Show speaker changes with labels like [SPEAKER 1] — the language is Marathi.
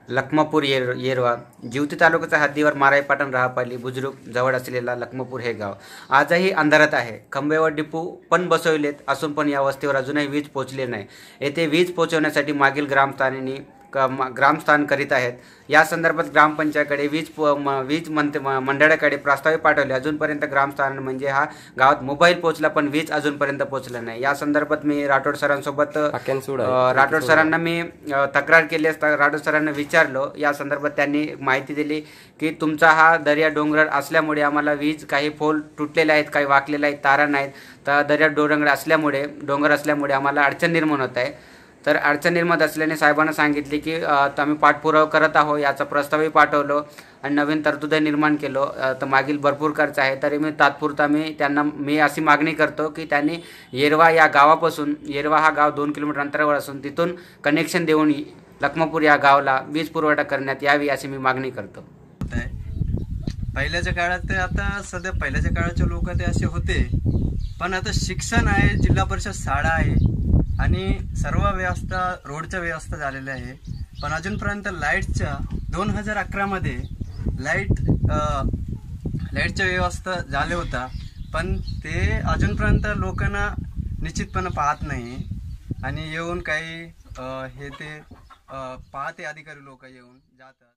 [SPEAKER 1] लखमापूर येरवा जिवती तालुक्याच्या हद्दीवर माराईपाटण राहापाली बुजुर्ग जवळ असलेला लखमापूर हे गाव आजही अंधारात आहे। खंबेवर डिपो पण बसवलेत असून पण या वस्तीवर अजूनही वीज पोहोचली नाही। येथे वीज पोहोचवण्यासाठी मागील ग्रामस्थान करीत आहेत। या संदर्भात ग्रामपंचायतकडे वीज मंडळाकडे प्रस्ताव पाठवले। अजूनपर्यंत ग्रामस्थान म्हणजे हा गावात मोबाईल पोहोचला पण वीज अजूनपर्यंत पोहोचला नाही। या संदर्भात मी राठोड सरांसोबत राठोड सरांना मी तक्रार केली असता राठोड सरांना विचारलो। या संदर्भात त्यांनी माहिती दिली की तुमचा हा दर्या डोंगर असल्यामुळे आम्हाला वीज काही पोल तुटलेले आहेत, काही वाकलेले आहेत, तारा नाहीत, तर दर्या डोंगर असल्यामुळे आम्हाला अडचण निर्माण होत आहे। तर अडचण निर्माण असल्याने साहेबांना सांगितले की आम्ही पाठपुरावा करत आहोत, याचा प्रस्तावही पाठवलो आणि नवीन तरतूद निर्माण केलो। तर मागील भरपूर खर्च आहे, तरी मी तात्पुरता मी अशी मागणी करतो की त्यांनी येरवा या गावापासून, येरवा हा गाव 2 किलोमीटर अंतरावर असून तिथून कनेक्शन देऊन लखमापूर या गावाला वीज पुरवठा करण्यात यावी अशी मी मागणी करतो।
[SPEAKER 2] पहिल्याच्या काळात आता सध्या पहिल्याच्या काळाचे लोक ते असे होते, पण आता शिक्षण आहे, जिल्हा परिषद शाळा आहे आणि सर्व व्यवस्था रोडच्या व्यवस्था झालेल्या आहे। पण अजूनपर्यंत लाईटच्या 2011 मध्ये लाईटच्या व्यवस्था झाले होता, पण ते अजूनपर्यंत लोकांना निश्चितपणे पाहत नाही आणि येऊन काही हे ते पाहते अधिकारी लोक येऊन जातात।